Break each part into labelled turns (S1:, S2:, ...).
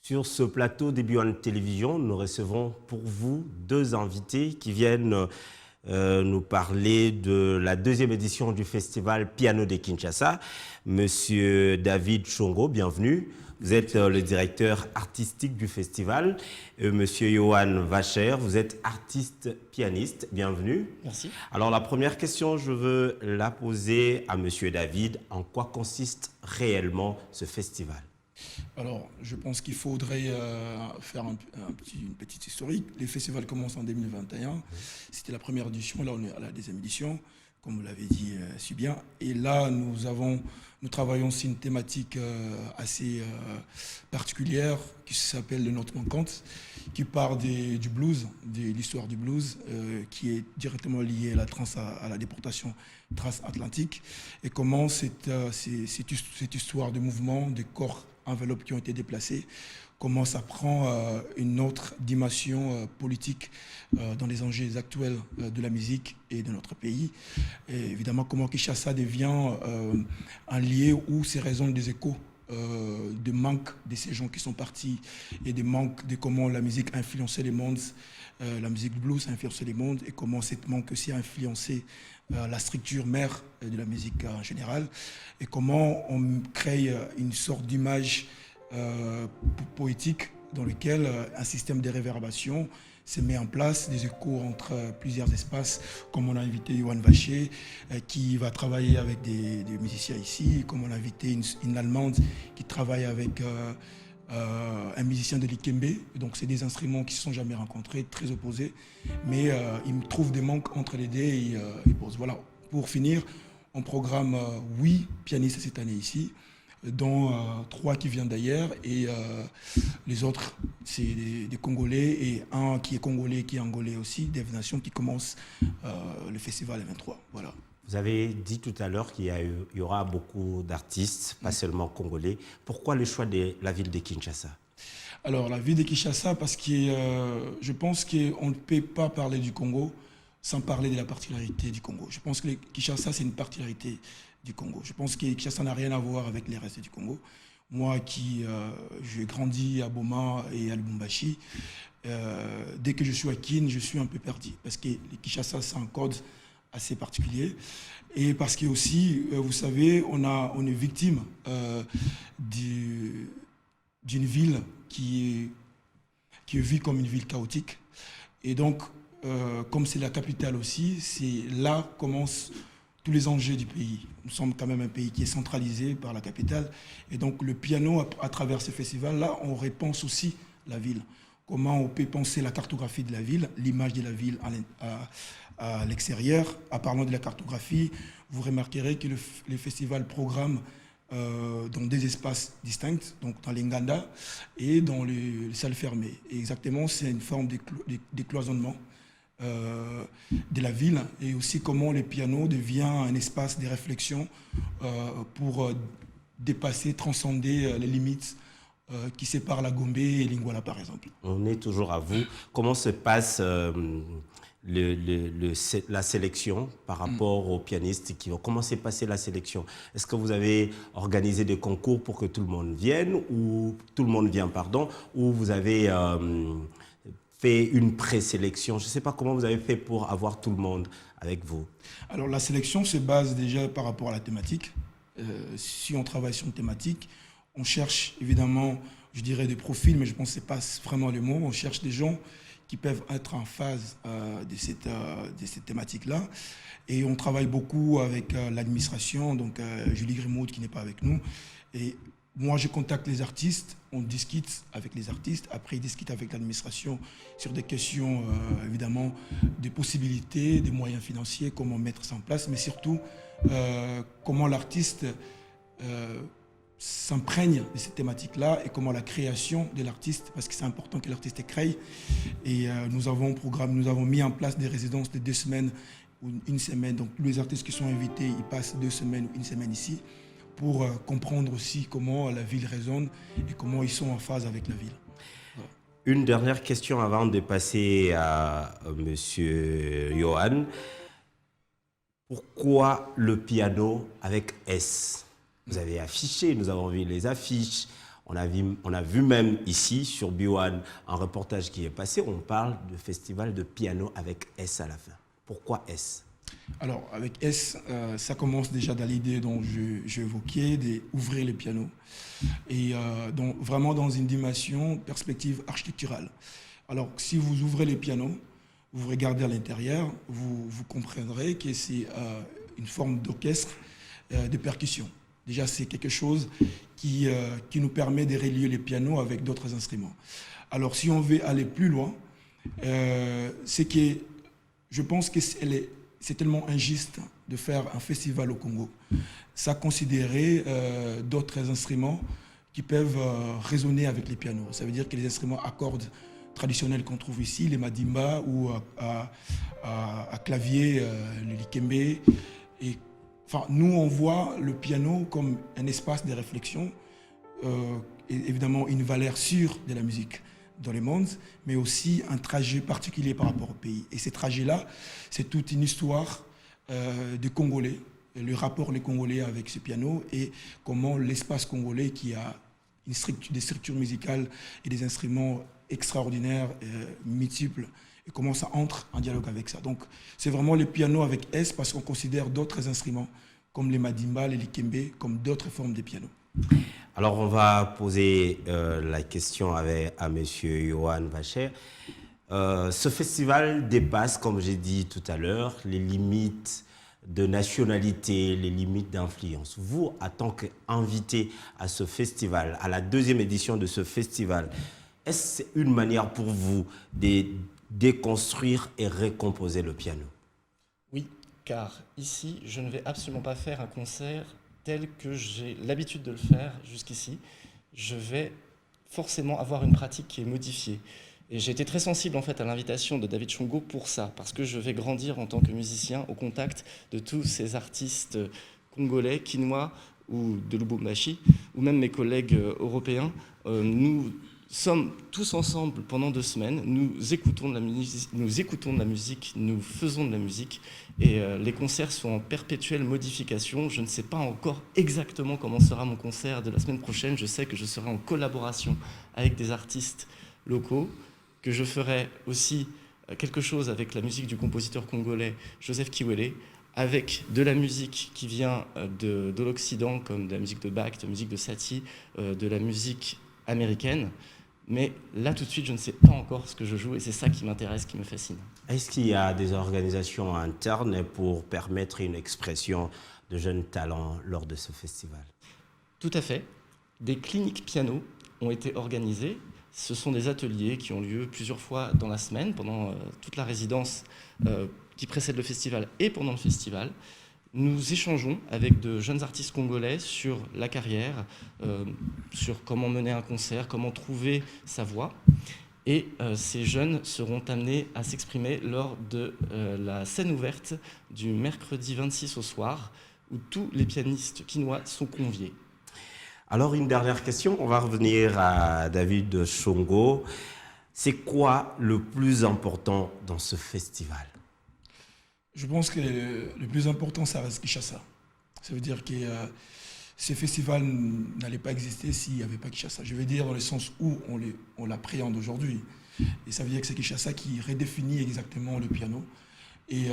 S1: Sur ce plateau d'Ebiwan Télévision, nous recevons pour vous deux invités qui viennent nous parler de la deuxième édition du festival Piano de Kinshasa. Monsieur David Chongo, bienvenue. Vous êtes le directeur artistique du festival. Monsieur Johan Vacher, vous êtes artiste pianiste. Bienvenue.
S2: Merci.
S1: Alors la première question, je veux la poser à Monsieur David. En quoi consiste réellement ce festival ?
S2: Alors, je pense qu'il faudrait faire une petite historique. Les festivals commencent en 2021. C'était la première édition. Là, on est à la deuxième édition, comme vous l'avez dit si bien. Et là, nous travaillons aussi une thématique assez particulière qui s'appelle Le Note Manquante, qui part du blues, de l'histoire du blues, qui est directement liée à la déportation transatlantique. Et comment cette histoire de mouvement, de corps enveloppes qui ont été déplacées, comment ça prend une autre dimension politique dans les enjeux actuels de la musique et de notre pays. Et évidemment, comment Kinshasa devient un lieu où c'est raison des échos de manque de ces gens qui sont partis et des manques de comment la musique a influencé les mondes, la musique blues a influencé les mondes et comment cette manque aussi a influencé la structure mère de la musique en général et comment on crée une sorte d'image poétique dans lequel un système de réverbération se met en place, des échos entre plusieurs espaces, comme on a invité Johan Vacher, qui va travailler avec des musiciens ici, comme on a invité une Allemande qui travaille avec un musicien de l'Ikembe. Donc c'est des instruments qui ne se sont jamais rencontrés, très opposés, mais ils trouvent des manques entre les deux et ils posent. Voilà, pour finir, on programme 8 pianistes cette année ici, dont 3 qui viennent d'ailleurs et les autres c'est des Congolais et un qui est Congolais qui est Angolais aussi, des nations qui commencent le festival le 23. Voilà.
S1: Vous avez dit tout à l'heure qu'il y aura beaucoup d'artistes, pas seulement congolais. Pourquoi le choix de la ville de Kinshasa ?
S2: Alors la ville de Kinshasa parce que je pense qu'on ne peut pas parler du Congo sans parler de la particularité du Congo. Je pense que Kinshasa c'est une particularité du Congo. Je pense que Kinshasa n'a rien à voir avec les restes du Congo. Moi qui j'ai grandi à Boma et à Lubumbashi, dès que je suis à Kin, je suis un peu perdu parce que Kinshasa c'est un code assez particulier et parce que aussi, vous savez, on est victime d'une ville qui est vue comme une ville chaotique et donc comme c'est la capitale aussi, c'est là commencent tous les enjeux du pays. Nous sommes quand même un pays qui est centralisé par la capitale. Et donc le piano, à travers ce festival-là, on repense aussi la ville. Comment on peut penser la cartographie de la ville, l'image de la ville à l'extérieur. En parlant de la cartographie, vous remarquerez que le festival programme dans des espaces distincts, donc dans les Nganda et dans les salles fermées. Et exactement, c'est une forme de décloisonnement de la ville et aussi comment le piano devient un espace de réflexion pour dépasser, transcender les limites qui séparent la Gombe et Lingwala par exemple.
S1: On est toujours à vous. Comment se passe la sélection par rapport aux pianistes qui vont... Comment s'est passée la sélection? Est-ce que vous avez organisé des concours pour que tout le monde vienne ou tout le monde vient, pardon, ou vous avez fait une présélection? Je ne sais pas comment vous avez fait pour avoir tout le monde avec vous.
S2: Alors la sélection se base déjà par rapport à la thématique. Si on travaille sur une thématique, on cherche évidemment, je dirais des profils, mais je pense que ce n'est pas vraiment le mot. On cherche des gens qui peuvent être en phase de cette thématique-là. Et on travaille beaucoup avec l'administration, donc Julie Grimaud qui n'est pas avec nous. Et moi, je contacte les artistes, on discute avec les artistes, après ils discutent avec l'administration sur des questions, évidemment, des possibilités, des moyens financiers, comment mettre ça en place, mais surtout, comment l'artiste s'imprègne de cette thématique-là et comment la création de l'artiste, parce que c'est important que l'artiste crée. Et nous avons mis en place des résidences de 2 semaines ou 1 semaine. Donc tous les artistes qui sont invités, ils passent 2 semaines ou 1 semaine ici pour comprendre aussi comment la ville résonne et comment ils sont en phase avec la ville. Voilà.
S1: Une dernière question avant de passer à Monsieur Johan. Pourquoi le piano avec S? Vous avez affiché, nous avons vu les affiches, On a vu même ici, sur B1, un reportage qui est passé, on parle de festival de piano avec S à la fin. Pourquoi S?
S2: Alors, avec S, ça commence déjà dans l'idée dont j'ai évoqué, d'ouvrir les pianos, et donc, vraiment dans une dimension, perspective architecturale. Alors, si vous ouvrez les pianos, vous regardez à l'intérieur, vous comprendrez que c'est une forme d'orchestre de percussion. Déjà, c'est quelque chose qui nous permet de relier les pianos avec d'autres instruments. Alors, si on veut aller plus loin, c'est que je pense que c'est tellement injuste de faire un festival au Congo. Ça considérer d'autres instruments qui peuvent résonner avec les pianos. Ça veut dire que les instruments à cordes traditionnels qu'on trouve ici, les madimba ou à clavier, le likembe. Et, enfin, nous, on voit le piano comme un espace de réflexion, et évidemment une valeur sûre de la musique dans le monde, mais aussi un trajet particulier par rapport au pays. Et ces trajets-là, c'est toute une histoire des Congolais, le rapport des Congolais avec ce piano et comment l'espace congolais qui a des structures musicales et des instruments extraordinaires, multiples, et comment ça entre en dialogue avec ça. Donc c'est vraiment le piano avec S parce qu'on considère d'autres instruments comme les madimba, les likembe, comme d'autres formes de piano.
S1: Alors, on va poser la question à M. Yohan Vacher. Ce festival dépasse, comme j'ai dit tout à l'heure, les limites de nationalité, les limites d'influence. Vous, en tant qu'invité à ce festival, à la deuxième édition de ce festival, est-ce une manière pour vous de déconstruire et recomposer le piano?
S3: Oui, car ici, je ne vais absolument pas faire un concert tel que j'ai l'habitude de le faire jusqu'ici. Je vais forcément avoir une pratique qui est modifiée. Et j'ai été très sensible en fait à l'invitation de David Chongo pour ça, parce que je vais grandir en tant que musicien au contact de tous ces artistes congolais, quinois ou de Lubumbashi, ou même mes collègues européens. Nous sommes tous ensemble pendant 2 semaines, nous écoutons de la musique, nous faisons de la musique, et les concerts sont en perpétuelle modification. Je ne sais pas encore exactement comment sera mon concert de la semaine prochaine. Je sais que je serai en collaboration avec des artistes locaux, que je ferai aussi quelque chose avec la musique du compositeur congolais Joseph Kiwele, avec de la musique qui vient de l'Occident, comme de la musique de Bach, de la musique de Satie, de la musique américaine. Mais là, tout de suite, je ne sais pas encore ce que je joue et c'est ça qui m'intéresse, qui me fascine.
S1: Est-ce qu'il y a des organisations internes pour permettre une expression de jeunes talents lors de ce festival?
S3: Tout à fait. Des cliniques piano ont été organisées. Ce sont des ateliers qui ont lieu plusieurs fois dans la semaine, pendant toute la résidence qui précède le festival et pendant le festival. Nous échangeons avec de jeunes artistes congolais sur la carrière, sur comment mener un concert, comment trouver sa voix. Et ces jeunes seront amenés à s'exprimer lors de la scène ouverte du mercredi 26 au soir, où tous les pianistes quinois sont conviés.
S1: Alors, une dernière question, on va revenir à David Chongo. C'est quoi le plus important dans ce festival?
S2: Je pense que le plus important, ça reste Kinshasa. Ça veut dire que ce festival n'allait pas exister s'il n'y avait pas Kinshasa. Je veux dire dans le sens où on l'appréhende aujourd'hui. Et ça veut dire que c'est Kinshasa qui redéfinit exactement le piano. Et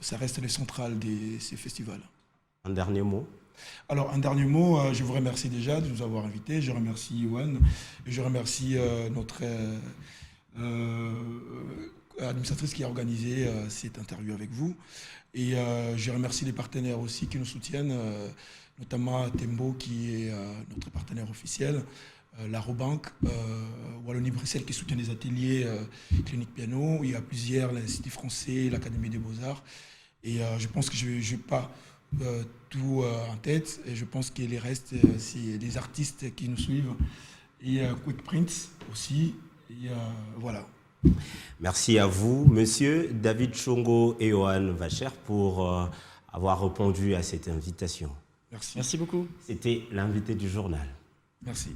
S2: ça reste le central de ces festivals.
S1: Un dernier mot?
S2: Alors, un dernier mot, je vous remercie déjà de nous avoir invités. Je remercie Yohan. Et je remercie notre administratrice qui a organisé cette interview avec vous. Et je remercie les partenaires aussi qui nous soutiennent, notamment Tembo qui est notre partenaire officiel, la Robank, Wallonie-Bruxelles qui soutient les ateliers Clinique Piano. Il y a plusieurs, l'Institut français, l'Académie des Beaux-Arts. Et je pense que je n'ai pas tout en tête. Et je pense que les restes, c'est les artistes qui nous suivent. Et Quick Prints aussi. Et voilà.
S1: Merci à vous, monsieur David Chongo et Yohan Vacher, pour avoir répondu à cette invitation.
S2: Merci.
S3: Merci beaucoup.
S1: C'était l'invité du journal.
S2: Merci.